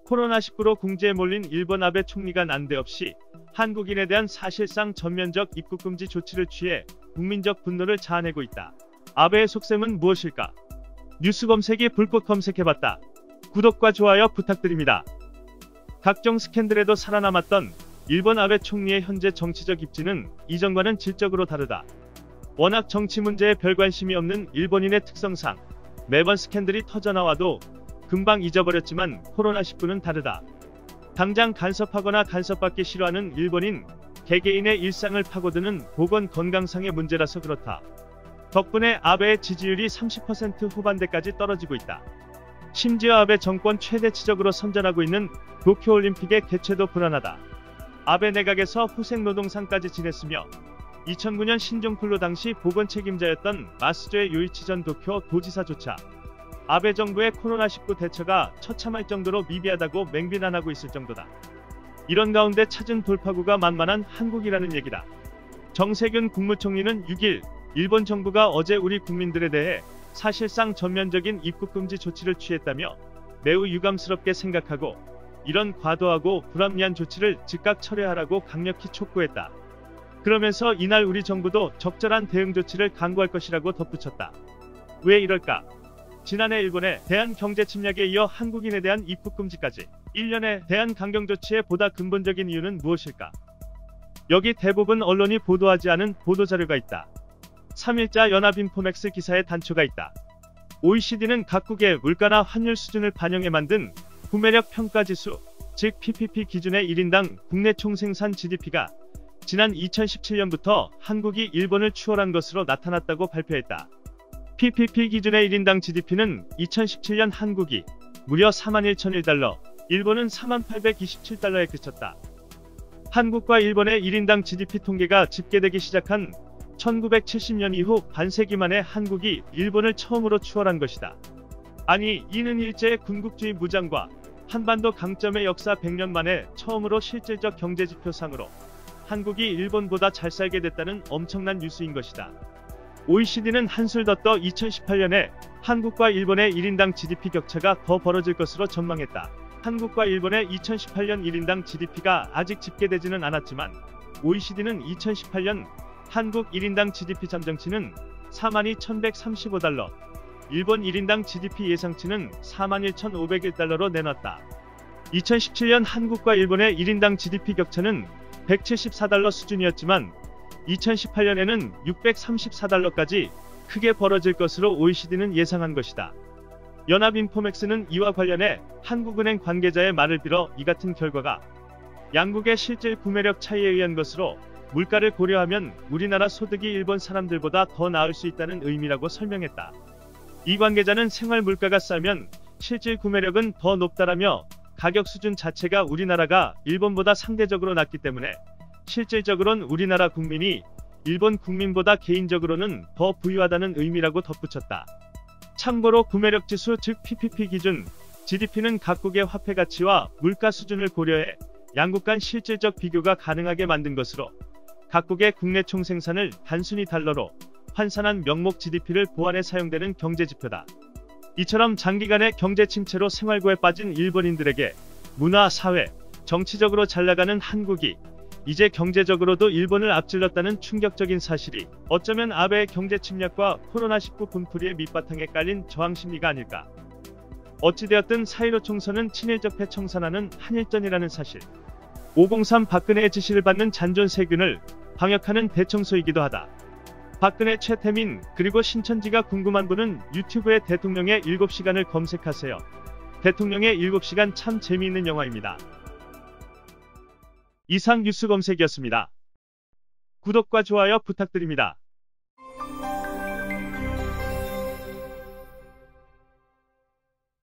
코로나19로 궁지에 몰린 일본 아베 총리가 난데없이 한국인에 대한 사실상 전면적 입국 금지 조치를 취해 국민적 분노를 자아내고 있다. 아베의 속셈은 무엇일까? 뉴스 검색이 불꽃 검색해봤다. 구독과 좋아요 부탁드립니다. 각종 스캔들에도 살아남았던 일본 아베 총리의 현재 정치적 입지는 이전과는 질적으로 다르다. 워낙 정치 문제에 별 관심이 없는 일본인의 특성상 매번 스캔들이 터져나와도 금방 잊어버렸지만 코로나19는 다르다. 당장 간섭하거나 간섭받기 싫어하는 일본인 개개인의 일상을 파고드는 보건 건강상의 문제라서 그렇다. 덕분에 아베의 지지율이 30% 후반대까지 떨어지고 있다. 심지어 아베 정권 최대치적으로 선전하고 있는 도쿄올림픽의 개최도 불안하다. 아베 내각에서 후생노동상까지 지냈으며 2009년 신종플루 당시 보건 책임자였던 마스조의 요이치 전 도쿄 도지사조차 아베 정부의 코로나19 대처가 처참할 정도로 미비하다고 맹비난하고 있을 정도다. 이런 가운데 찾은 돌파구가 만만한 한국이라는 얘기다. 정세균 국무총리는 6일 일본 정부가 어제 우리 국민들에 대해 사실상 전면적인 입국 금지 조치를 취했다며 매우 유감스럽게 생각하고 이런 과도하고 불합리한 조치를 즉각 철회하라고 강력히 촉구했다. 그러면서 이날 우리 정부도 적절한 대응 조치를 강구할 것이라고 덧붙였다. 왜 이럴까? 지난해 일본에 대한 경제 침략에 이어 한국인에 대한 입국 금지까지 일련에 대한 강경 조치의 보다 근본적인 이유는 무엇일까? 여기 대부분 언론이 보도하지 않은 보도자료가 있다. 3일자 연합인포맥스 기사에 단초가 있다. OECD는 각국의 물가나 환율 수준을 반영해 만든 구매력 평가지수, 즉 PPP 기준의 1인당 국내 총생산 GDP가 지난 2017년부터 한국이 일본을 추월한 것으로 나타났다고 발표했다. PPP 기준의 1인당 GDP는 2017년 한국이 무려 41,001달러, 일본은 4827달러에 그쳤다. 한국과 일본의 1인당 GDP 통계가 집계되기 시작한 1970년 이후 반세기 만에 한국이 일본을 처음으로 추월한 것이다. 아니, 이는 일제의 군국주의 무장과 한반도 강점의 역사 100년 만에 처음으로 실질적 경제지표상으로 한국이 일본보다 잘 살게 됐다는 엄청난 뉴스인 것이다. OECD는 한술 더 떠 2018년에 한국과 일본의 1인당 GDP 격차가 더 벌어질 것으로 전망했다. 한국과 일본의 2018년 1인당 GDP가 아직 집계되지는 않았지만 OECD는 2018년 한국 1인당 GDP 잠정치는 42,135달러, 일본 1인당 GDP 예상치는 41,501달러로 내놨다. 2017년 한국과 일본의 1인당 GDP 격차는 174달러 수준이었지만 2018년에는 634달러까지 크게 벌어질 것으로 OECD는 예상한 것이다. 연합인포맥스는 이와 관련해 한국은행 관계자의 말을 빌어 이 같은 결과가 양국의 실질 구매력 차이에 의한 것으로 물가를 고려하면 우리나라 소득이 일본 사람들보다 더 나을 수 있다는 의미라고 설명했다. 이 관계자는 생활 물가가 싸면 실질 구매력은 더 높다라며 가격 수준 자체가 우리나라가 일본보다 상대적으로 낮기 때문에 실질적으로는 우리나라 국민이 일본 국민보다 개인적으로는 더 부유하다는 의미라고 덧붙였다. 참고로 구매력 지수 즉 PPP 기준 GDP는 각국의 화폐 가치와 물가 수준을 고려해 양국 간 실질적 비교가 가능하게 만든 것으로 각국의 국내 총생산을 단순히 달러로 환산한 명목 GDP를 보완해 사용되는 경제지표다. 이처럼 장기간의 경제 침체로 생활고에 빠진 일본인들에게 문화, 사회, 정치적으로 잘나가는 한국이 이제 경제적으로도 일본을 앞질렀다는 충격적인 사실이 어쩌면 아베의 경제 침략과 코로나19 분풀이의 밑바탕에 깔린 저항심리가 아닐까. 어찌되었든 4.15 총선은 친일적 패청산하는 한일전이라는 사실. 503 박근혜의 지시를 받는 잔존 세균을 방역하는 대청소이기도 하다. 박근혜 최태민 그리고 신천지가 궁금한 분은 유튜브에 대통령의 7시간을 검색하세요. 대통령의 7시간 참 재미있는 영화입니다. 이상 뉴스 검색이었습니다. 구독과 좋아요 부탁드립니다.